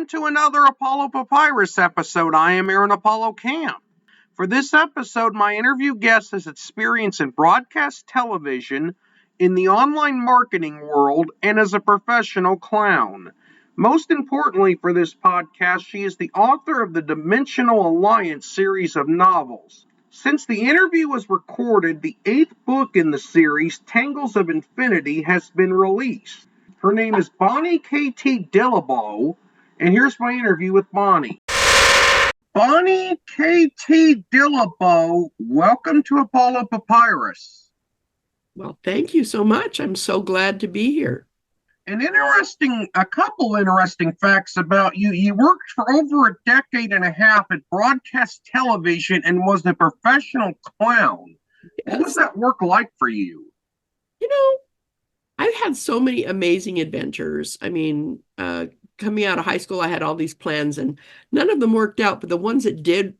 Welcome to another Apollo Papyrus episode. I am Aaron Apollo Camp. For this episode, my interview guest has experience in broadcast television, in the online marketing world, and as a professional clown. Most importantly for this podcast, she is the author of the Dimensional Alliance series of novels. Since the interview was recorded, the 8th book in the series, Tangles of Infinity, has been released. Her name is Bonnie K.T. Dillabough, and here's my interview with Bonnie. Bonnie K.T. Dillabough, welcome to Apollo Papyrus. Well, thank you so much. I'm so glad to be here. A couple interesting facts about you. You worked for over a decade and a half at broadcast television and was a professional clown. Yes. What was that work like for you? I've had so many amazing adventures. Coming out of high school, I had all these plans and none of them worked out, but the ones that did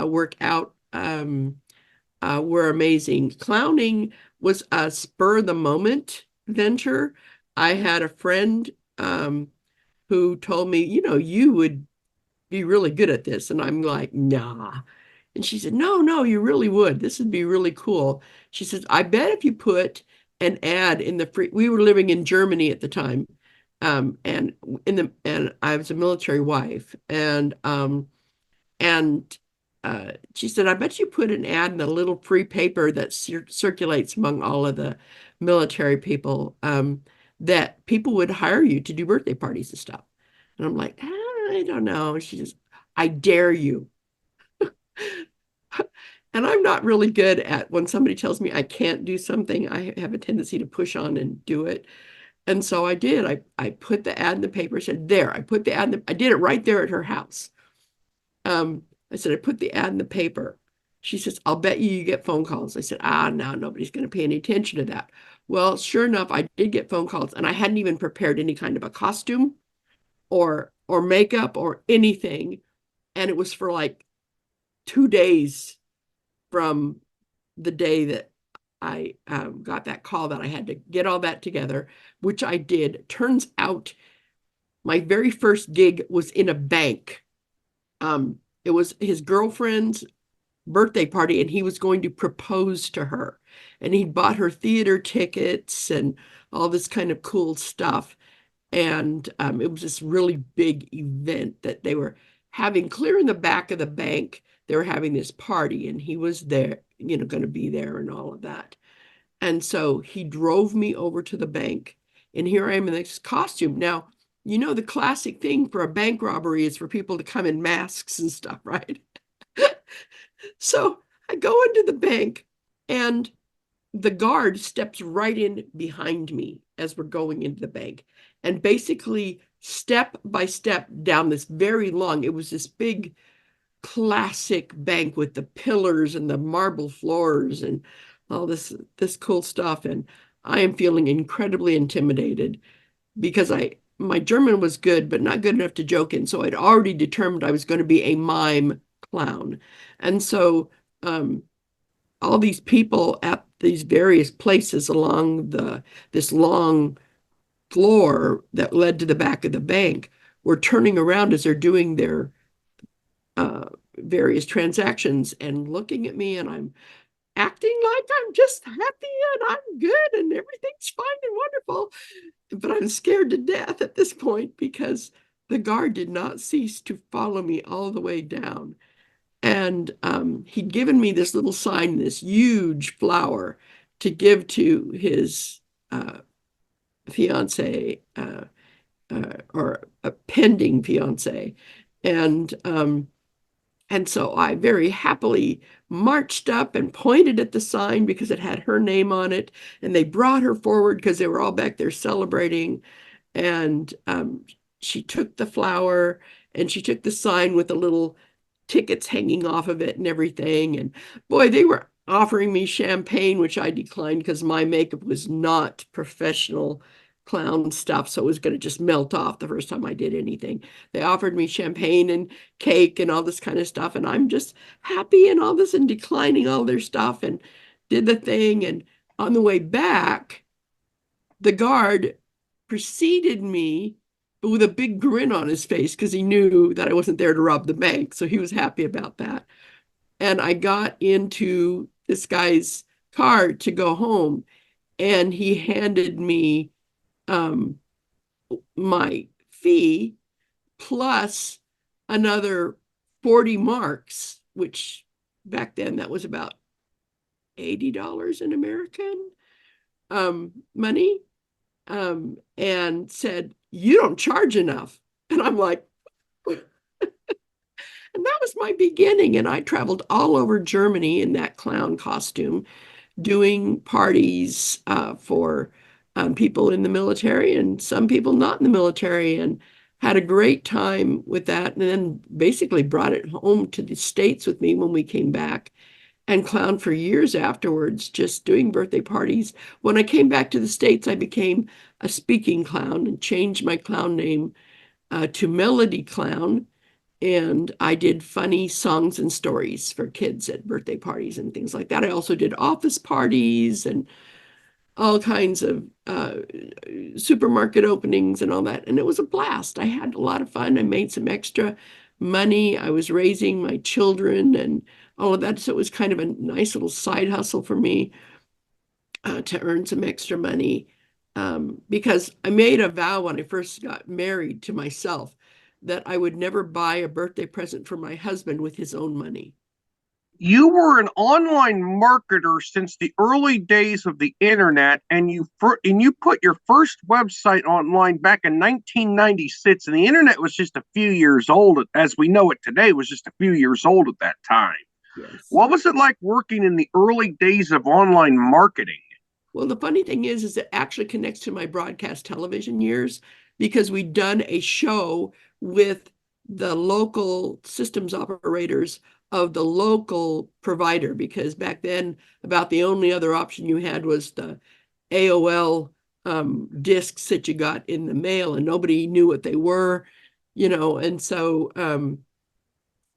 work out were amazing. Clowning was a spur of the moment venture. I had a friend who told me, you would be really good at this. And I'm like, nah. And she said, no, you really would. This would be really cool. She says, I bet if you put an ad in the free, we were living in Germany at the time. And I was a military wife. And she said, I bet you put an ad in the little free paper that circulates among all of the military people, that people would hire you to do birthday parties and stuff. And I'm like, I don't know. She says, I dare you. And I'm not really good at when somebody tells me I can't do something, I have a tendency to push on and do it. And so I did. I put the ad in the paper, said, there, I put the ad I did it right there at her house. I said, I put the ad in the paper. She says, I'll bet you get phone calls. I said, no, nobody's going to pay any attention to that. Well, sure enough, I did get phone calls and I hadn't even prepared any kind of a costume or makeup or anything. And it was for like 2 days from the day that I got that call that I had to get all that together, which I did. Turns out my very first gig was in a bank. It was his girlfriend's birthday party and he was going to propose to her. And he bought her theater tickets and all this kind of cool stuff. And it was this really big event that they were having clear in the back of the bank. They were having this party and he was there, going to be there and all of that. And so he drove me over to the bank and here I am in this costume. Now, the classic thing for a bank robbery is for people to come in masks and stuff, right? So I go into the bank and the guard steps right in behind me as we're going into the bank. And basically step by step down this very long, it was this big classic bank with the pillars and the marble floors and all this cool stuff. And I am feeling incredibly intimidated because my German was good, but not good enough to joke in. So I'd already determined I was going to be a mime clown. And so all these people at these various places along this long floor that led to the back of the bank were turning around as they're doing their various transactions and looking at me, and I'm acting like I'm just happy and I'm good and everything's fine and wonderful. But I'm scared to death at this point because the guard did not cease to follow me all the way down. And he'd given me this little sign, this huge flower to give to his fiance or a pending fiance. And so I very happily marched up and pointed at the sign because it had her name on it. And they brought her forward because they were all back there celebrating. And she took the flower and she took the sign with the little tickets hanging off of it and everything. And boy, they were offering me champagne, which I declined because my makeup was not professional clown stuff, so it was going to just melt off the first time I did anything. They offered me champagne and cake and all this kind of stuff, and I'm just happy and all this and declining all their stuff and did the thing. And on the way back, the guard preceded me but with a big grin on his face because he knew that I wasn't there to rob the bank. So he was happy about that. And I got into this guy's car to go home, and he handed me um, my fee plus another 40 marks, which back then that was about $80 in American money, and said, "You don't charge enough." And I'm like, and that was my beginning. And I traveled all over Germany in that clown costume, doing parties for people in the military and some people not in the military, and had a great time with that. And then basically brought it home to the States with me when we came back and clowned for years afterwards, just doing birthday parties. When I came back to the States, I became a speaking clown and changed my clown name to Melody Clown. And I did funny songs and stories for kids at birthday parties and things like that. I also did office parties and all kinds of supermarket openings and all that. And it was a blast. I had a lot of fun. I made some extra money. I was raising my children and all of that. So it was kind of a nice little side hustle for me to earn some extra money. Because I made a vow when I first got married to myself that I would never buy a birthday present for my husband with his own money. You were an online marketer since the early days of the internet, and you put your first website online back in 1996, and the internet was just a few years old. As we know it today, was just a few years old at that time. Yes. What was it like working in the early days of online marketing? Well, the funny thing is it actually connects to my broadcast television years because we'd done a show with the local systems operators of the local provider, because back then about the only other option you had was the AOL discs that you got in the mail, and nobody knew what they were, and so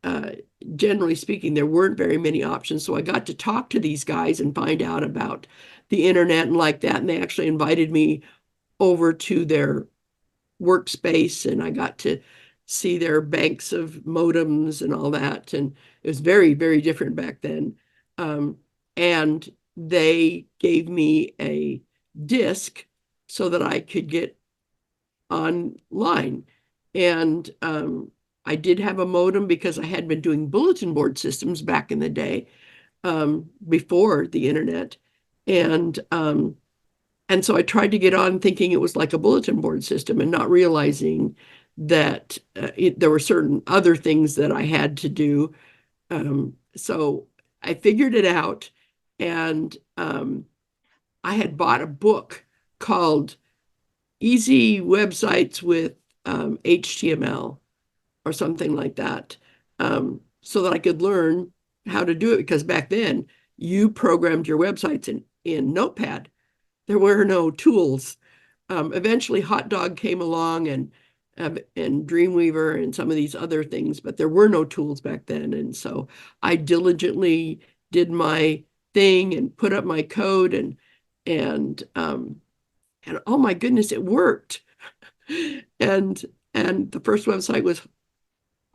uh, generally speaking, there weren't very many options. So I got to talk to these guys and find out about the internet and like that. And they actually invited me over to their workspace, and I got to see their banks of modems and all that. And it was very, very different back then. And they gave me a disc so that I could get online. And I did have a modem because I had been doing bulletin board systems back in the day, before the internet. And so I tried to get on thinking it was like a bulletin board system and not realizing that there were certain other things that I had to do. So I figured it out, and I had bought a book called Easy Websites with HTML or something like that, so that I could learn how to do it. Because back then, you programmed your websites in Notepad. There were no tools. Eventually, Hot Dog came along, and Dreamweaver and some of these other things, but there were no tools back then. And so I diligently did my thing and put up my code, and oh my goodness, it worked. And the first website was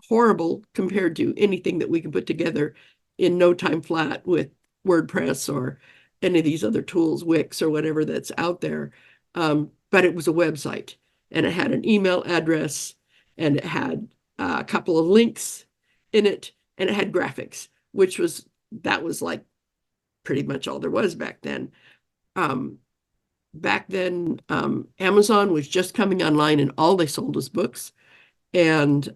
horrible compared to anything that we can put together in no time flat with WordPress or any of these other tools, Wix or whatever that's out there. But it was a website, and it had an email address, and it had a couple of links in it, and it had graphics, that was like pretty much all there was back then. Um, Back then, Amazon was just coming online, and all they sold was books. And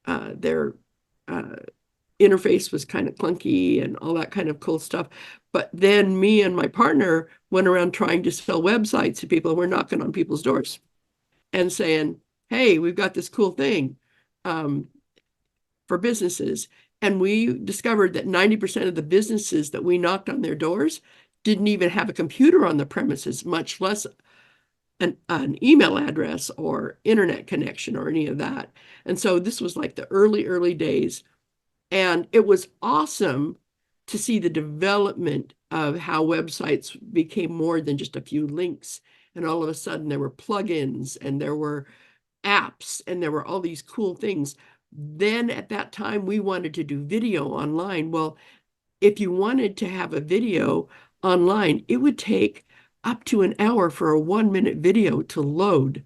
their uh, interface was kind of clunky and all that kind of cool stuff. But then me and my partner went around trying to sell websites to people, and we're knocking on people's doors and saying, "Hey, we've got this cool thing um, for businesses." And we discovered that 90% of the businesses that we knocked on their doors didn't even have a computer on the premises, much less an email address or internet connection or any of that. And so this was like the early, early days. And it was awesome to see the development of how websites became more than just a few links. And all of a sudden there were plugins, and there were apps and there were all these cool things. Then at that time, we wanted to do video online. Well, if you wanted to have a video online, it would take up to an hour for a 1 minute video to load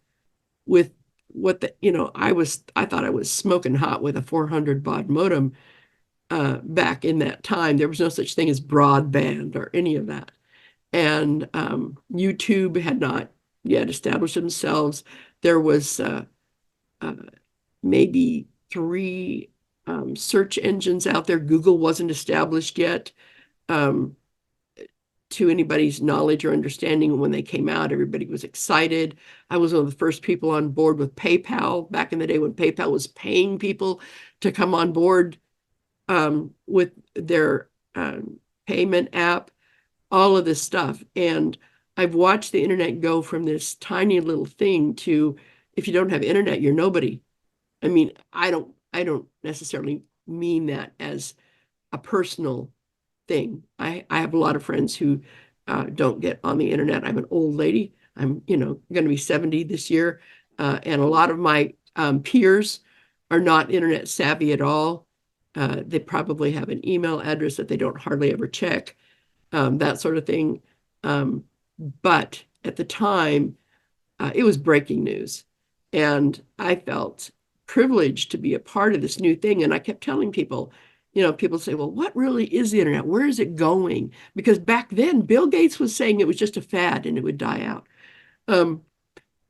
with what I thought I was smoking hot with a 400 baud modem back in that time. There was no such thing as broadband or any of that. And YouTube had not yet established themselves. There was uh, maybe three search engines out there. Google wasn't established yet. Um, to anybody's knowledge or understanding, when they came out, everybody was excited. I was one of the first people on board with PayPal back in the day when PayPal was paying people to come on board with their payment app, all of this stuff. And I've watched the internet go from this tiny little thing to, if you don't have internet, you're nobody. I mean, I don't necessarily mean that as a personal thing. I have a lot of friends who don't get on the internet. I'm an old lady. I'm, going to be 70 this year. And a lot of my peers are not internet savvy at all. They probably have an email address that they don't hardly ever check, that sort of thing. But at the time, it was breaking news. And I felt privileged to be a part of this new thing. And I kept telling people, people say, well, what really is the internet? Where is it going? Because back then, Bill Gates was saying it was just a fad and it would die out. Um,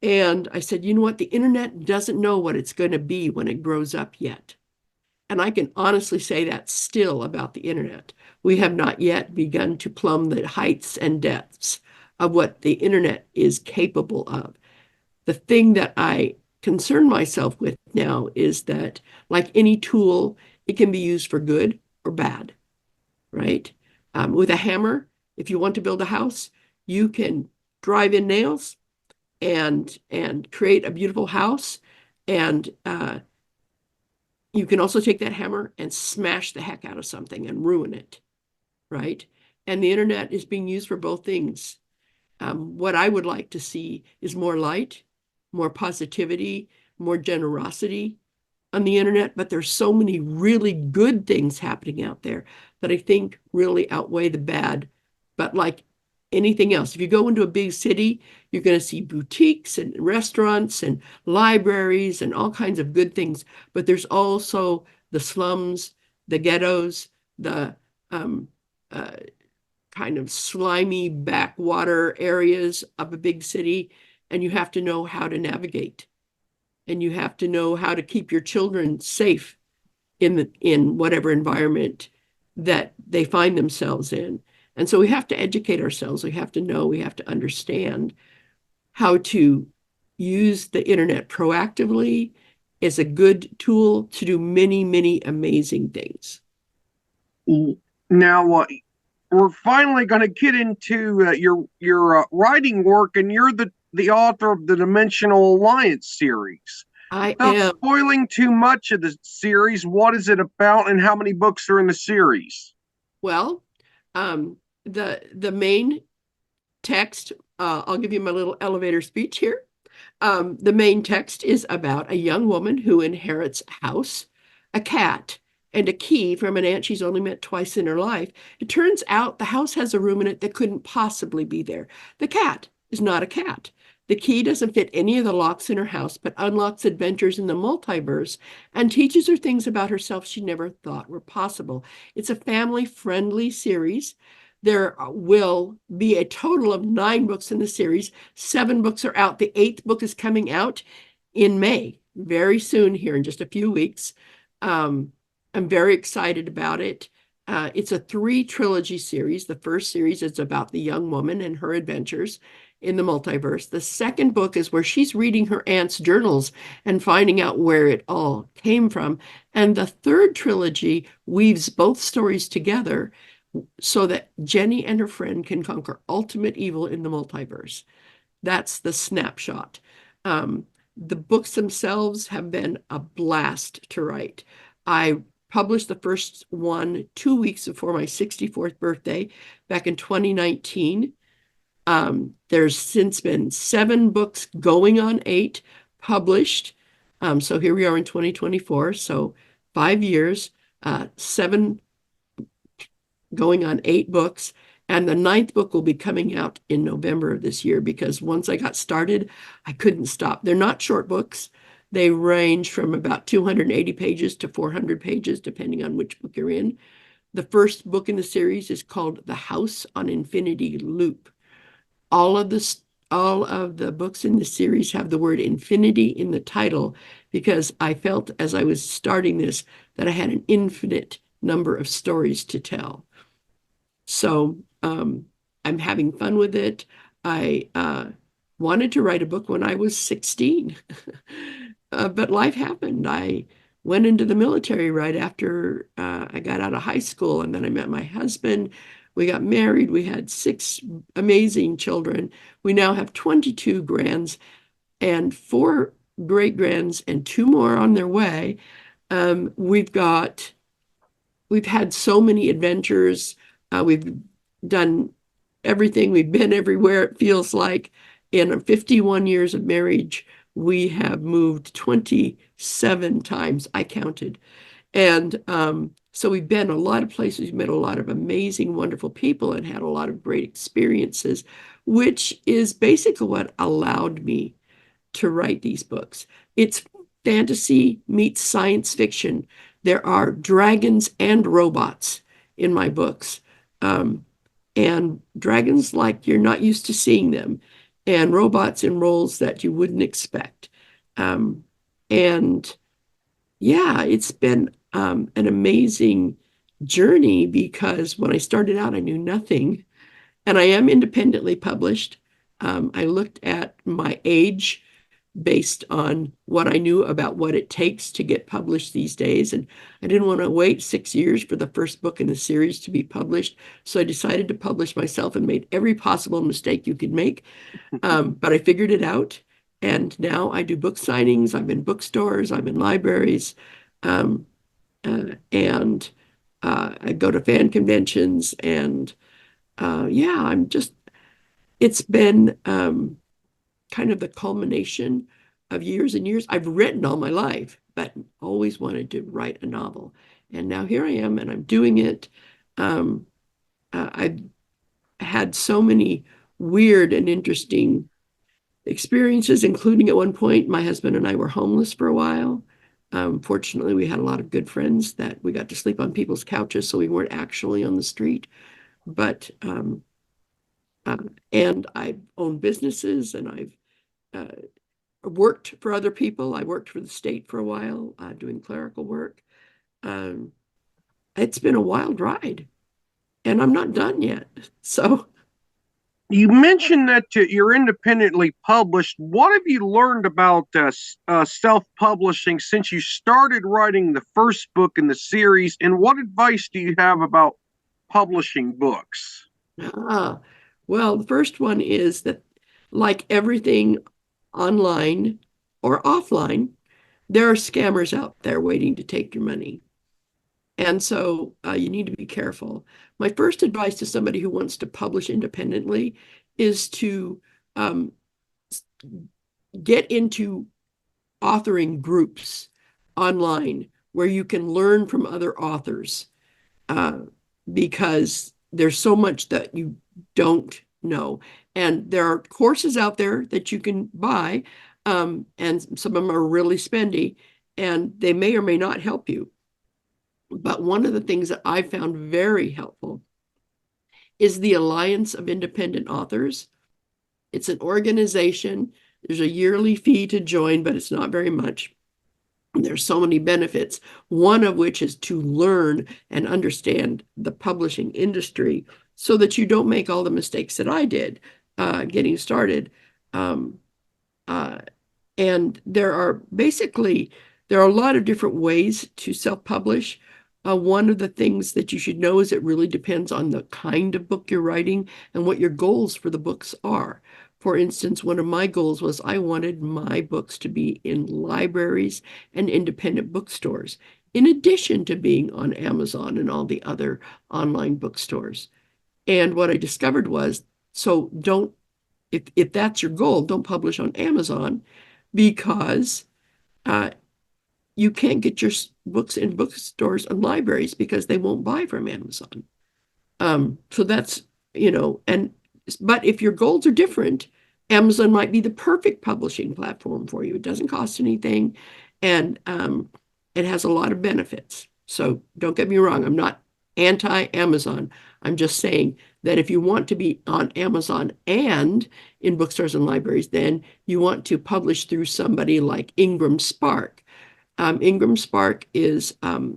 and I said, you know what? The internet doesn't know what it's going to be when it grows up yet. And I can honestly say that still about the internet. We have not yet begun to plumb the heights and depths of what the internet is capable of. The thing that I concern myself with now is that, like any tool, it can be used for good or bad, right? With a hammer, if you want to build a house, you can drive in nails and create a beautiful house. And you can also take that hammer and smash the heck out of something and ruin it, right? And the internet is being used for both things. What I would like to see is more light, more positivity, more generosity on the internet, but there's so many really good things happening out there that I think really outweigh the bad. But like anything else, if you go into a big city, you're going to see boutiques and restaurants and libraries and all kinds of good things. But there's also the slums, the ghettos, the uh, kind of slimy backwater areas of a big city, and you have to know how to navigate, and you have to know how to keep your children safe in whatever environment that they find themselves in. And so we have to educate ourselves. We have to know, we have to understand how to use the internet proactively as a good tool to do many, many amazing things. Now, we're finally going to get into your writing work, and you're the author of the Dimensional Alliance series. I Without am. spoiling too much of the series, what is it about, and how many books are in the series? Well, the main text, I'll give you my little elevator speech here. The main text is about a young woman who inherits a house, a cat, and a key from an aunt she's only met twice in her life. It turns out the house has a room in it that couldn't possibly be there. The cat is not a cat. The key doesn't fit any of the locks in her house, but unlocks adventures in the multiverse and teaches her things about herself she never thought were possible. It's a family-friendly series. There will be a total of 9 books in the series. 7 books are out. The 8th book is coming out in May, very soon here in just a few weeks. I'm very excited about it. It's a 3 trilogy series. The first series is about the young woman and her adventures in the multiverse. The second book is where she's reading her aunt's journals and finding out where it all came from. And the third trilogy weaves both stories together so that Jenny and her friend can conquer ultimate evil in the multiverse. That's the snapshot. The books themselves have been a blast to write. I published the first one 2 weeks before my 64th birthday back in 2019. There's since been 7 books going on 8, published. So here we are in 2024. So 5 years, seven going on 8 books. And the ninth book will be coming out in November of this year because once I got started, I couldn't stop. They're not short books. They range from about 280 pages to 400 pages, depending on which book you're in. The first book in the series is called The House on Infinity Loop. All of the all of the books in the series have the word infinity in the title because I felt as I was starting this that I had an infinite number of stories to tell. So I'm having fun with it. I wanted to write a book when I was 16, but life happened. I went into the military right after I got out of high school, and then I met my husband. We got married. We had 6 amazing children. We now have 22 grands and 4 great grands, and 2 more on their way. We've got we've had so many adventures. We've done everything. We've been everywhere, it feels like. In 51 years of marriage, we have moved 27 times. I counted. And so we've been a lot of places, we've met a lot of amazing, wonderful people and had a lot of great experiences, which is basically what allowed me to write these books. It's fantasy meets science fiction. There are dragons and robots in my books. And dragons like you're not used to seeing them, and robots in roles that you wouldn't expect. And yeah, it's been an amazing journey because when I started out, I knew nothing, and I am independently published. I looked at my age based on what I knew about what it takes to get published these days. And I didn't want to wait 6 years for the first book in the series to be published. So I decided to publish myself and made every possible mistake you could make. But I figured it out. And now I do book signings. I'm in bookstores. I'm in libraries. Um, and I go to fan conventions. And yeah, it's been kind of the culmination of years and years. I've written all my life, but always wanted to write a novel. And now here I am, and I'm doing it. I've had so many weird and interesting experiences, including at one point, my husband and I were homeless for a while. Fortunately, we had a lot of good friends that we got to sleep on people's couches, so we weren't actually on the street. But uh, and I've owned businesses, and I've worked for other people. I worked for the state for a while, doing clerical work. Um, it's been a wild ride, and I'm not done yet. So, You mentioned that you're independently published. What have you learned about self publishing since you started writing the first book in the series? And what advice do you have about publishing books? ah, well, the first one is that, like everything online or offline, there are scammers out there waiting to take your money. And so you need to be careful. My first advice to somebody who wants to publish independently is to um, get into authoring groups online where you can learn from other authors uh, because there's so much that you don't know. And there are courses out there that you can buy, and some of them are really spendy, and they may or may not help you. But one of the things that I found very helpful is the Alliance of Independent Authors. It's an organization. There's a yearly fee to join, but it's not very much. There's so many benefits, one of which is to learn and understand the publishing industry so that you don't make all the mistakes that I did getting started. Um, uh, and there are a lot of different ways to self-publish. One of the things that you should know is it really depends on the kind of book you're writing and what your goals for the books are. For instance, one of my goals was I wanted my books to be in libraries and independent bookstores, in addition to being on Amazon and all the other online bookstores. And what I discovered was, so don't, if that's your goal, don't publish on Amazon. because uh, you can't get your books in bookstores and libraries because they won't buy from Amazon. So that's, and but if your goals are different, Amazon might be the perfect publishing platform for you. It doesn't cost anything, and it has a lot of benefits. So don't get me wrong, I'm not anti-Amazon. I'm just saying that if you want to be on Amazon and in bookstores and libraries, then you want to publish through somebody like Ingram Spark. Ingram Spark is a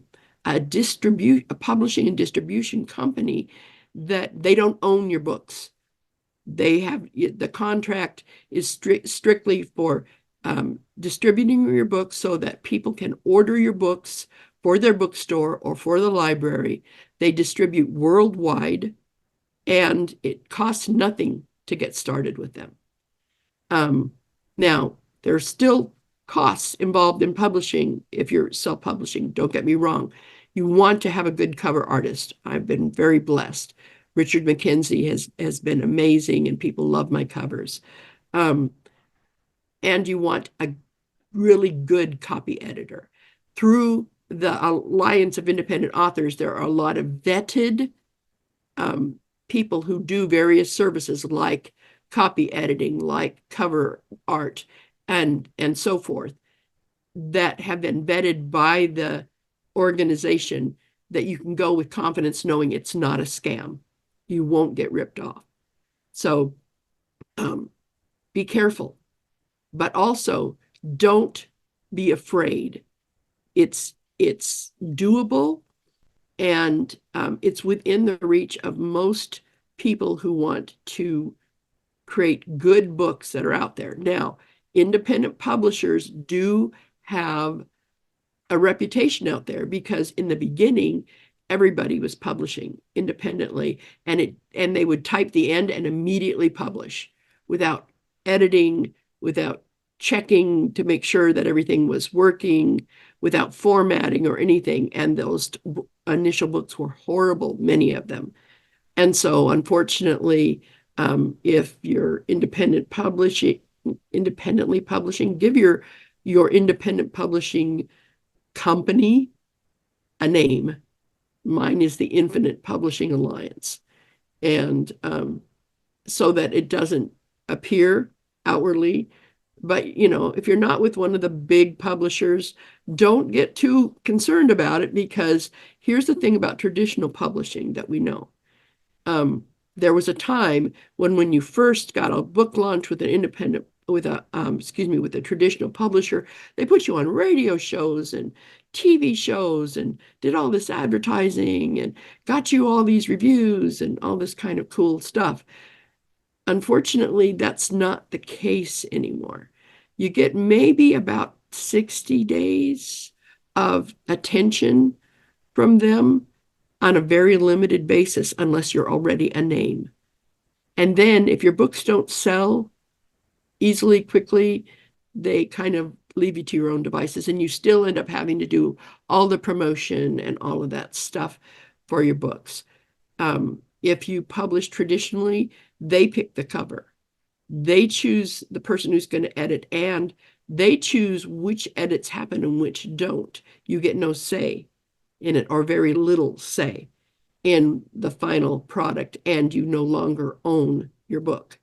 publishing and distribution company that they don't own your books. They have the contract is strictly for distributing your books so that people can order your books for their bookstore or for the library. They distribute worldwide, and it costs nothing to get started with them. Um, Now, there's still costs involved in publishing if you're self-publishing. Don't get me wrong. You want to have a good cover artist. I've been very blessed. Richard McKenzie has been amazing, and people love my covers. Um, and you want a really good copy editor. Through the Alliance of Independent Authors, there are a lot of vetted um, people who do various services like copy editing, like cover art, and so forth, that have been vetted by the organization that you can go with confidence knowing it's not a scam. You won't get ripped off. So um, be careful, but also don't be afraid. It's doable, and it's within the reach of most people who want to create good books that are out there. Now, independent publishers do have a reputation out there because in the beginning, everybody was publishing independently, and they would type the end and immediately publish without editing, without checking to make sure that everything was working, without formatting or anything. And those initial books were horrible, many of them. And so, unfortunately, if you're independently publishing, give your independent publishing company a name. Mine is the Infinite Publishing Alliance, and so that it doesn't appear outwardly. But if you're not with one of the big publishers, don't get too concerned about it, because here's the thing about traditional publishing that we know. There was a time when you first got a book launch with with a traditional publisher, they put you on radio shows and TV shows and did all this advertising and got you all these reviews and all this kind of cool stuff. Unfortunately, that's not the case anymore. You get maybe about 60 days of attention from them on a very limited basis, unless you're already a name. And then if your books don't sell easily, quickly, they kind of leave you to your own devices, and you still end up having to do all the promotion and all of that stuff for your books. If you publish traditionally, they pick the cover. They choose the person who's going to edit, and they choose which edits happen and which don't. You get no say in it, or very little say in the final product, and you no longer own your book.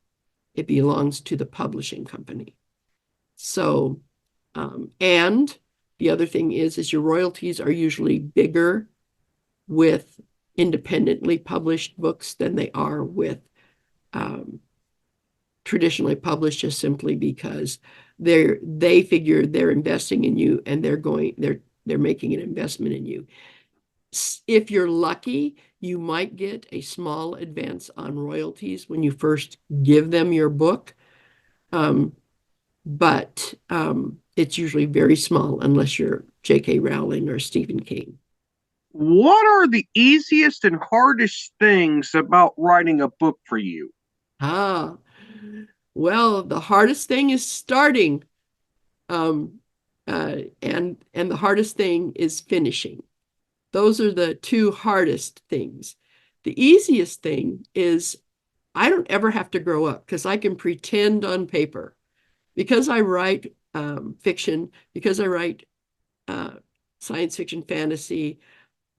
It belongs to the publishing company. So, and the other thing is your royalties are usually bigger with independently published books than they are with traditionally published, just simply because they figure they're investing in you, and they're making an investment in you. If you're lucky, you might get a small advance on royalties when you first give them your book. But it's usually very small unless you're J.K. Rowling or Stephen King. What are the easiest and hardest things about writing a book for you? Ah, well, the hardest thing is starting, um, and the hardest thing is finishing. Those are the two hardest things. The easiest thing is I don't ever have to grow up because I can pretend on paper. Because I write fiction, because I write science fiction, fantasy,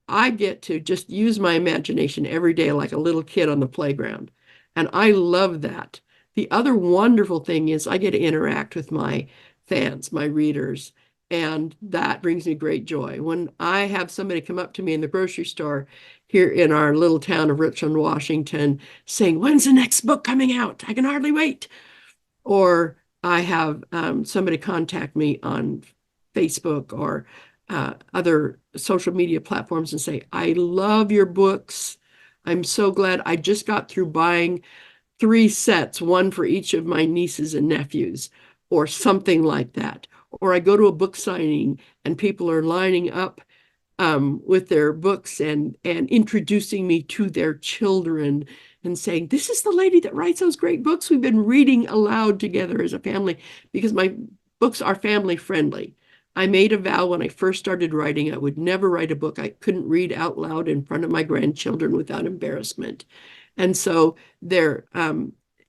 I get to just use my imagination every day like a little kid on the playground. And I love that. The other wonderful thing is I get to interact with my fans, my readers, and that brings me great joy. When I have somebody come up to me in the grocery store here in our little town of Richland, Washington, saying, "When's the next book coming out? I can hardly wait." Or I have somebody contact me on Facebook or other social media platforms and say, "I love your books. I'm so glad I just got through buying 3 sets, one for each of my nieces and nephews," or something like that. Or I go to a book signing and people are lining up with their books and introducing me to their children and saying, "This is the lady that writes those great books we've been reading aloud together as a family," because my books are family friendly. I made a vow when I first started writing I would never write a book I couldn't read out loud in front of my grandchildren without embarrassment. And so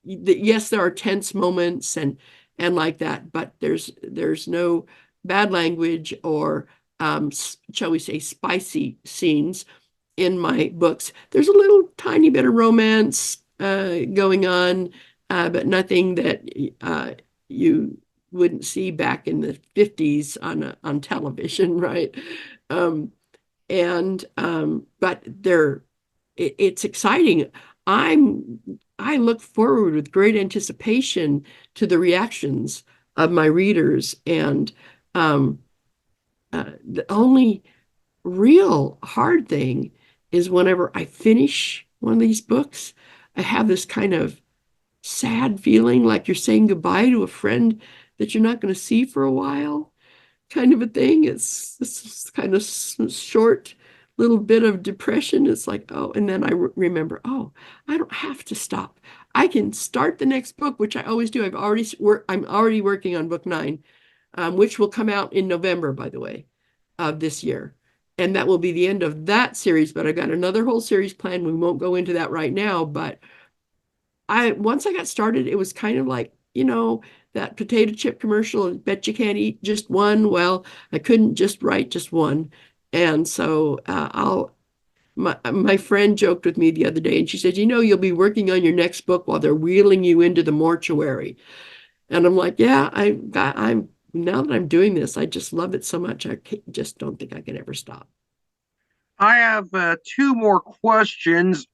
yes, there are tense moments and like that, but there's no bad language or shall we say, spicy scenes in my books. There's a little tiny bit of romance going on, but nothing that you wouldn't see back in the 50s on television, right? Um, but it's exciting. I'm I look forward with great anticipation to the reactions of my readers, and the only real hard thing is whenever I finish one of these books, I have this kind of sad feeling like you're saying goodbye to a friend that you're not going to see for a while, kind of a thing. It's this kind of short little bit of depression. It's like, oh, and then I remember, oh, I don't have to stop. I can start the next book, which I always do. I'm already working on book 9, which will come out in November, by the way, of this year. And that will be the end of that series, but I got another whole series planned. We won't go into that right now, but once I got started, it was kind of like, that potato chip commercial, bet you can't eat just one. Well, I couldn't just write just one. And so my friend joked with me the other day and she said, "You'll be working on your next book while they're wheeling you into the mortuary." And I'm like, yeah, I'm now that I'm doing this, I just love it so much. Just don't think I can ever stop. I have two more questions.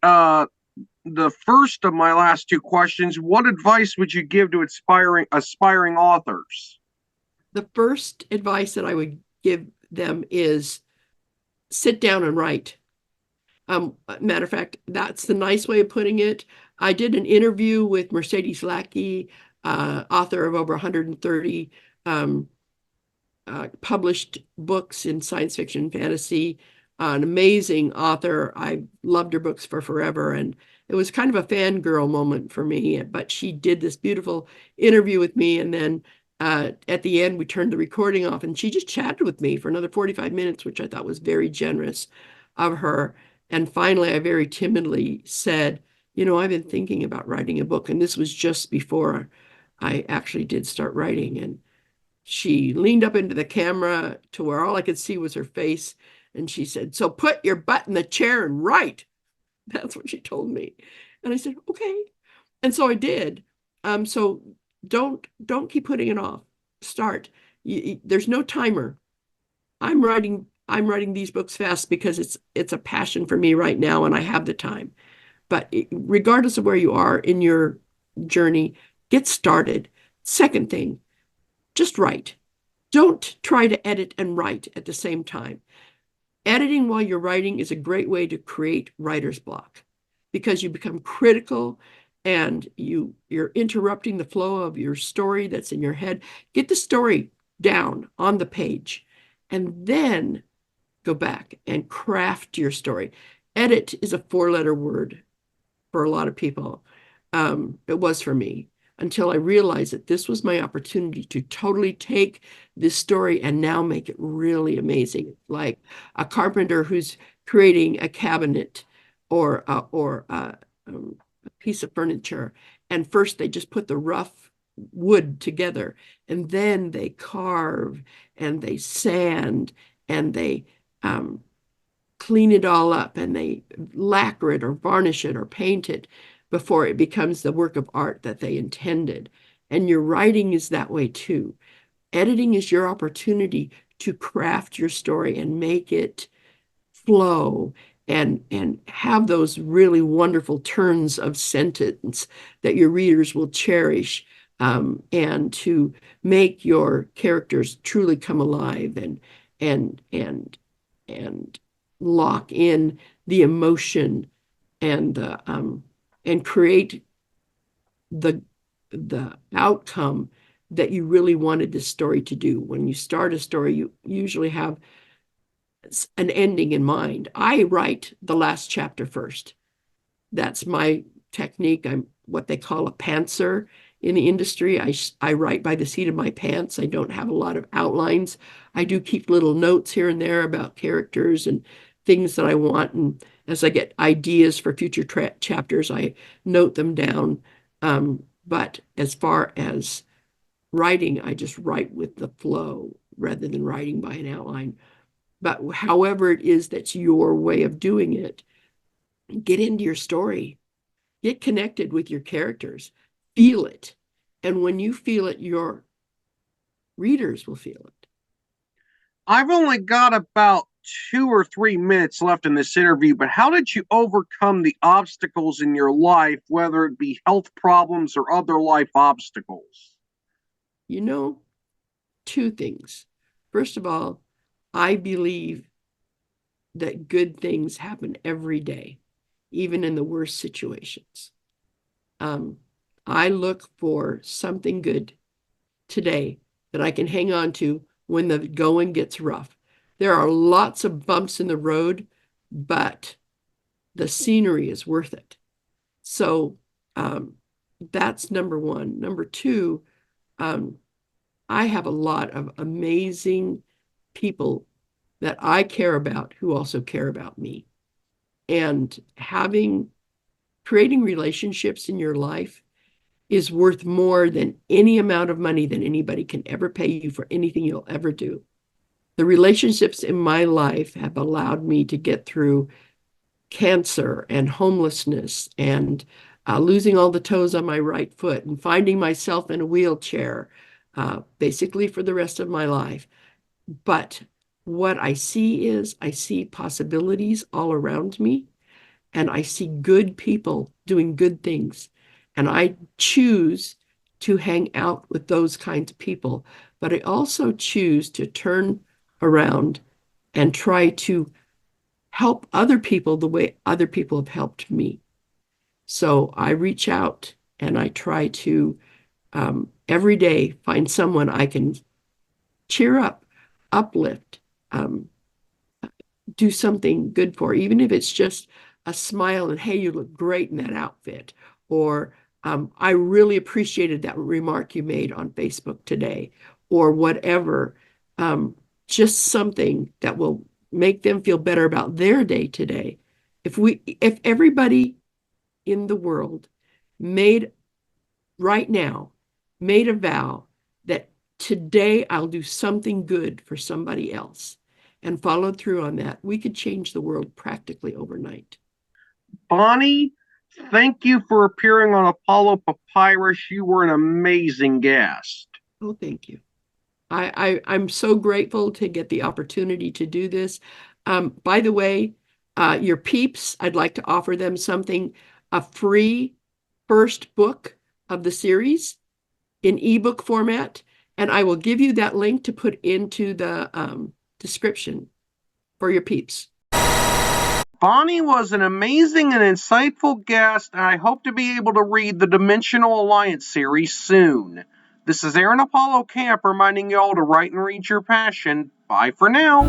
The first of my last two questions: what advice would you give to aspiring authors? The first advice that I would give them is sit down and write. Matter of fact, that's the nice way of putting it. I did an interview with Mercedes Lackey, author of over 130 published books in science fiction, fantasy, an amazing author. I loved her books for forever. And it was kind of a fangirl moment for me. But she did this beautiful interview with me. And then at the end, we turned the recording off and she just chatted with me for another 45 minutes, which I thought was very generous of her. And finally, I very timidly said, "I've been thinking about writing a book." And this was just before I actually did start writing. And she leaned up into the camera to where all I could see was her face. And she said, "So put your butt in the chair and write." That's what she told me. And I said, "Okay." And so I did. So don't keep putting it off. Start. There's no timer. I'm writing these books fast because it's a passion for me right now and I have the time. But regardless of where you are in your journey, get started. Second thing, just write. Don't try to edit and write at the same time. Editing while you're writing is a great way to create writer's block because you become critical and you're interrupting the flow of your story that's in your head. Get the story down on the page and then go back and craft your story. Edit is a 4-letter word for a lot of people. It was for me until I realized that this was my opportunity to totally take this story and now make it really amazing. Like a carpenter who's creating a cabinet or a piece of furniture. And first they just put the rough wood together, and then they carve and they sand and they clean it all up and they lacquer it or varnish it or paint it before it becomes the work of art that they intended. And your writing is that way too. Editing is your opportunity to craft your story and make it flow and have those really wonderful turns of sentence that your readers will cherish, and to make your characters truly come alive and and and lock in the emotion and and create the the outcome that you really wanted the story to do. When you start a story, you usually have an ending in mind. I write the last chapter first. That's my technique. I'm what they call a pantser in the industry. I write by the seat of my pants. I don't have a lot of outlines. I do keep little notes here and there about characters and things that I want. And as I get ideas for future chapters, I note them down. But as far as writing, I just write with the flow rather than writing by an outline. But however it is that's your way of doing it, get into your story, get connected with your characters, feel it. And when you feel it, your readers will feel it. I've only got about 2 or 3 minutes left in this interview, but how did you overcome the obstacles in your life, whether it be health problems or other life obstacles? You know, two things. First of all, I believe that good things happen every day, even in the worst situations. I look for something good today that I can hang on to when the going gets rough. There are lots of bumps in the road, but the scenery is worth it. So that's number one. Number two, I have a lot of amazing people that I care about who also care about me. And creating relationships in your life is worth more than any amount of money that anybody can ever pay you for anything you'll ever do. The relationships in my life have allowed me to get through cancer and homelessness and losing all the toes on my right foot and finding myself in a wheelchair, basically for the rest of my life. But what I see possibilities all around me, and I see good people doing good things. And I choose to hang out with those kinds of people. But I also choose to turn around and try to help other people the way other people have helped me. So I reach out and I try to every day find someone I can cheer up, uplift, do something good for, even if it's just a smile and, hey, you look great in that outfit. Or I really appreciated that remark you made on Facebook today, or whatever. Just something that will make them feel better about their day today. If everybody in the world made right now made a vow that today I'll do something good for somebody else and followed through on that, we could change the world practically overnight. Bonnie, thank you for appearing on Apollo Papyrus. You were an amazing guest. Oh, thank you. I'm so grateful to get the opportunity to do this. By the way, your peeps, I'd like to offer them something, a free first book of the series in ebook format. And I will give you that link to put into the description for your peeps. Bonnie was an amazing and insightful guest, and I hope to be able to read the Dimensional Alliance series soon. This is Aaron Apollo Camp reminding you all to write and read your passion. Bye for now.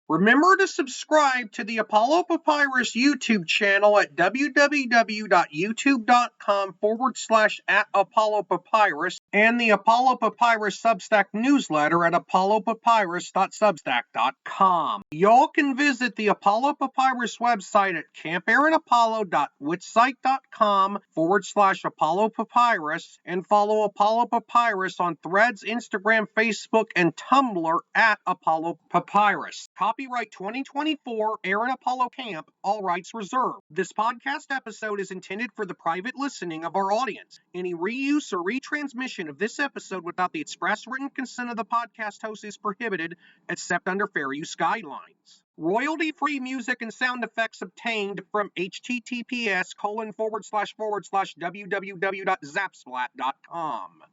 Remember to subscribe to the Apollo Papyrus YouTube channel at www.youtube.com/@ApolloPapyrus and the Apollo Papyrus Substack newsletter at apollopapyrus.substack.com. Y'all can visit the Apollo Papyrus website at campaaronapollo.wixsite.com/Apollo Papyrus and follow Apollo Papyrus on Threads, Instagram, Facebook, and Tumblr at Apollo Papyrus. Copyright 2024, Aaron Apollo Camp, all rights reserved. This podcast episode is intended for the private listening of our audience. Any reuse or retransmission of this episode without the express written consent of the podcast host is prohibited, except under fair use guidelines. Royalty-free music and sound effects obtained from https://www.zapsplat.com.